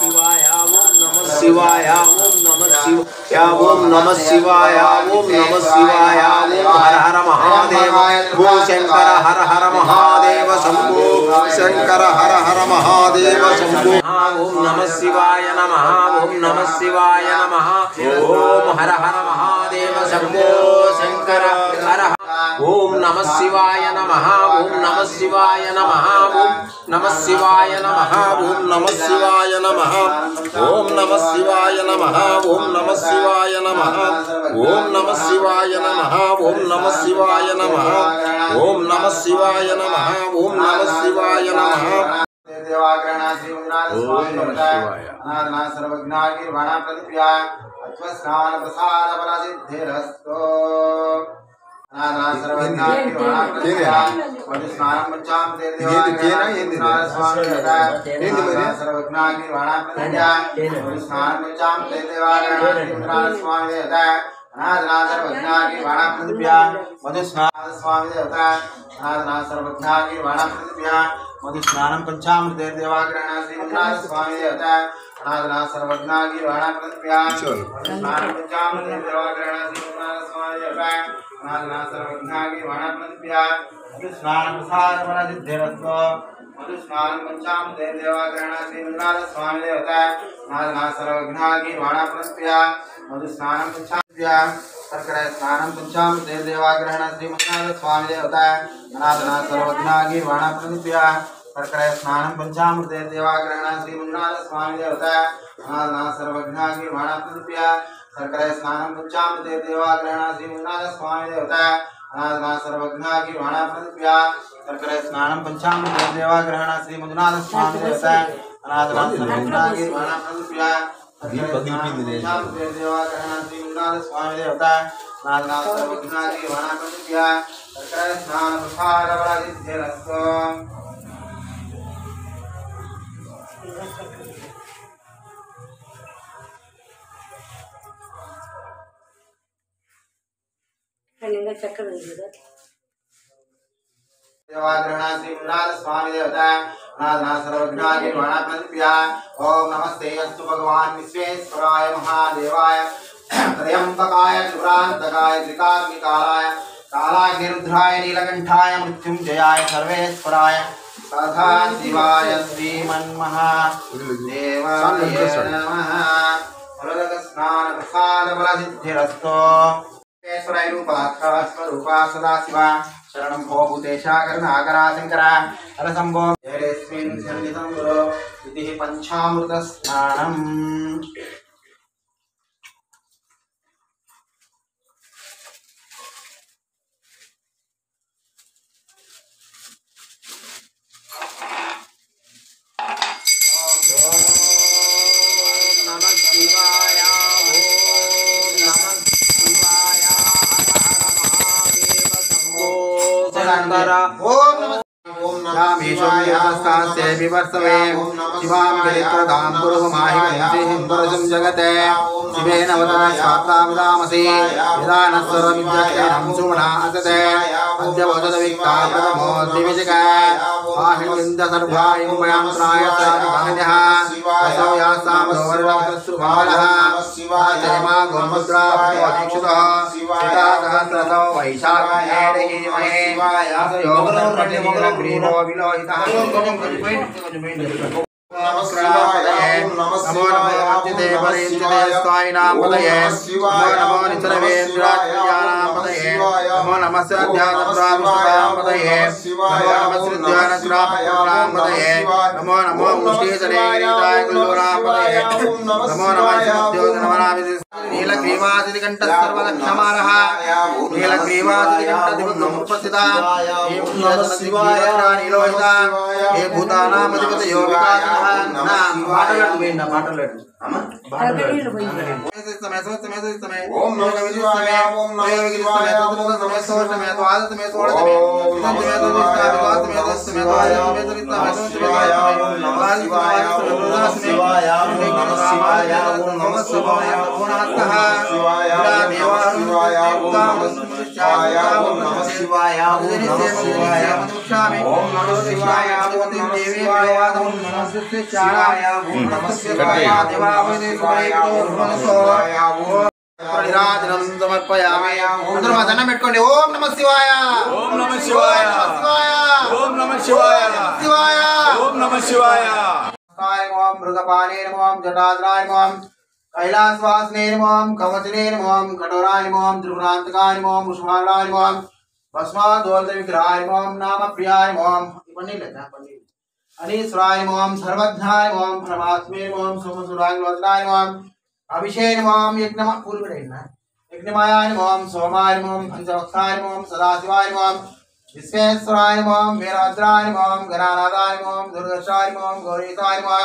शिवाय ओम नमः शिवाय ओम नमः शिवाय ओम नमः शिवाय ओम नमः शिवाय ओम हर हर महादेव भो शंकर हर हर महादेव शंभो शंकर हर हर महादेव शंभो ओम नमः शिवाय नमः ओम नमः शिवाय नमः ओम हर हर महादेव शंभो शंकर हर ओम नमः शिवाय नमः ओम नमः शिवाय नमः ओम नमः शिवाय नमः ओम नमः शिवाय नमः ओम नमः शिवाय नमः ओम नमः शिवाय नमः ओम नमः शिवाय नमः ओम नमः शिवाय नमः ओम नमः शिवाय नमः ओम नमः शिवाय नमः देवाग्रहण श्री मंगल स्वामी शिवाय अनादना सर्वज्ञागी वाणा प्रतिप्रिया अत्वस्नान प्रसाद बल सिद्धिरस्तो अनादना सर्वज्ञागी वाणा प्रतिप्रिया मधुस्नानं पंचाम देवाग्रहण स्वामी अनादना सर्वज्ञागी वाणा प्रतिप्रिया मधुस्नानं पंचाम देवाग्रहण स्वामी अनादना सर्वज्ञागी वाणा प्रतिप्रिया मधुस्नान स्वामी अनादना सर्वज्ञागी वाणा प्रतिप्रिया मधुस्नानं पंचामृते देवाग्रहण श्री मंगल स्वामी देवता अनादना सर्वज्ञागी वाणा प्रतिप्रिया मधुस्नानं पंचामृते देवाग्रहण श्री मंगल स्वामी देवता अनादना सर्वज्ञागी वाणा प्रतिप्रिया मधुस्नानं प्रसाद बल सिद्धिरस्तो मधुस्नानं पंचामृते देवाग्रहण श्री मंगल स्वामी देवता अनादना सर्वज्ञागी वाणा प्रतिप्रिया मधुस्नानं पंचामृते सर्करा स्नानं पंचामृते देवाग्रहण श्री मंगल स्वामी देवता अनादना सर्वज्ञागी वाणा प्रतिप्रिया सर्करा स्नानं पंचामृते देवाग्रहण श्री मंगल स्वामी देवता अनादना सर्वज्ञागी वाणा प्रतिप्रिया सर्करा स्नानं पंचामृते देवाग्रहण श्री मंगल स्वामी देवता अनादना सर्वज्ञागी वाणा प्रतिप्रिया सर्करा स्नानं पंचामृते देवाग्रहण श्री मंगल स्वामी देवता अनादना सर्वज्ञागी वाणा प्रतिप्रिया देवाग्रहण श्री मंगल स्वामी देवता अनादना सर्वज्ञागी वाणा प्रतिप्रिया सर्करा स्नान प्रसाद बल सिद्धिरस्तो देवाग्रहण श्री मंगल स्वामी देवता अनादना सर्वज्ञागी वाणा प्रतिप्रिया ओम नमस्ते अस्तु भगवान विश्वेश्वराय महादेवाय त्र्यंबकाय त्रिपुरांतकाय त्रिकाग्निकालाय कालाग्निरुद्राय नीलकंठाय मृत्युंजयाय सर्वेश्वराय सदाशिवाय श्रीमन्महादेवाय नमः स्नान प्रसाद बल सिद्धिरस्तो ईश्वराय रूपाक्षा स्वरूपा सदाशिवा शरणं भो भूतेशा करुणाकरा शंकरा हरशंभो जयस्मिन् सन्निधं गुरो इति पंचामृत स्नानम् शिवां गिरित्रदां गुरुमाहिं जगते शिवेन वदनामसि विधानस्वरमिद्यं सुमना असते अद्य वददविक्ताप्रथमो दिविजकाय आहिन्द सर्वाय मयांत्राय साधुभङ्गः असौ यासां गौरवसुभालः जयमा गोमुद्रा अधीक्षितः सीता सहस्रसौ वैशाखेणे महे योगग्रीवो विलोहितः नमो नमो अच्युते परिचिते स्वामिनां पदये नमो निचरवेन्द्राज्ञानां पदये नमो नमः सध्यानप्राप्तां पदये नमो नमः सृज्यानग्रापणां पदये नमो नमो मुष्टिशरीराय कुल्लोरां पदये नमो नमः सद्योजनवनाभिषेक नीलग्रीवादिकण्ठ सर्वलक्षमानः नीलग्रीवादिकण्ठदिवमुपस्थिता हे शिवाय नीलोहिता हे भूतानामधिपतयो विकासः नाम माटलट्टु समय ओम नमः शिवाय ओम नमः शिवाय ओम नमः शिवाय ओम नमः शिवाय शिवाय ओम नमः शिवाय ओम नमः शिवाय शिवाय शिवाय ओम नमः शिवाय ओम नमः शिवाय ओम नमः शिवाय ओम नमः शिवाय ओम नमः शिवाय ओम नमः शिवाय ओम नमः शिवाय परिराजनं समर्पयामि అందరూ మా దండం పెట్టుకోండి ఓం నమః శివాయ ఓం నమః శివాయ ఓం నమః శివాయ శివాయ ఓం నమః శివాయ ఓం మృగపానే నమో జటాద్రాయ నమో कैलासवासने नमो कवचने नमो कठोराय नमो त्रिपुरांतकाय नमो मुष्मालाय नमो भस्मादोलविग्रहाय नमो नामप्रियाय नमो इवన్నీ లేదా పని अनीश्वराय नमो सर्वज्ञाय नमो परमात्मे नमो सोमसुराय वज्राय नमो अभिषेक नमो यज्ञम पूर्वदैना यज्ञमायाय नमो सोमाय नमो पंचवक्ताय नमो सदाशिवाय नमो विश्वेश्वराय नमो वीरभद्राय नमो गणानाथाय नमो दुर्गेशाय नमो गौरीशाय नमो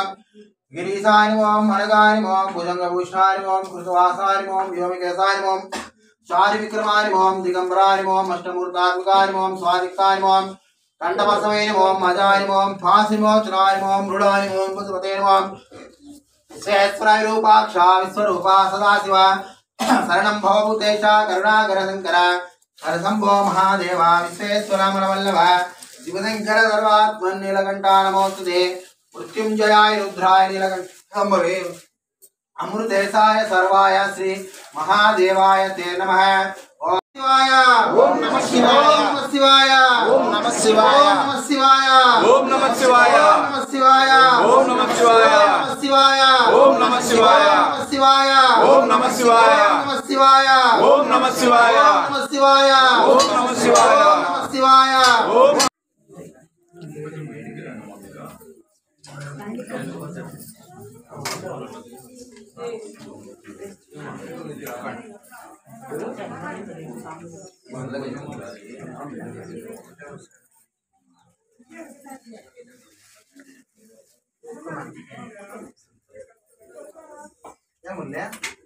गिरीशाय नमो अनगाय नमो भुजंगभूषणाय नमो कृतवासाय नमो व्योमकेशाय नमो चारिविक्रमाय नमो दिगंबराय नमो अष्टमूर्तात्मकाय नमो स्वादिक्ताय नमो कंठवसवे नमो मजाय नमो फासिमोचनाय नमो मृडाय नमो पशुपते नमो विश्वेश्वराय रूपाक्षा विश्वरूपा सदाशिवा शरणं भवभूतेशा करुणाकर शंकर हरशंभो महादेवा विश्वेश्वरमलवल्लभ शिवशंकर सर्वात्मन् नीलकंठा नमोस्तुते मृत्युंजयाय रुद्राय नीलकंठम्भवे अमृतेशाय सर्वाय श्री महादेवाय ते नमः ओम शिवाय ओम नमः शिवाय ओम नमः शिवाय ओम नमः शिवाय ఓం నమః శివాయ ओम नमः शिवाय ఓం నమః శివాయ ओम नमः शिवाय ఓం నమః శివాయ ओम नमः शिवाय ఓం నమః శివాయ ओम नमः शिवाय ఓం నమః శివాయ ओम नमः शिवाय ఓం क्या बोल रहे हैं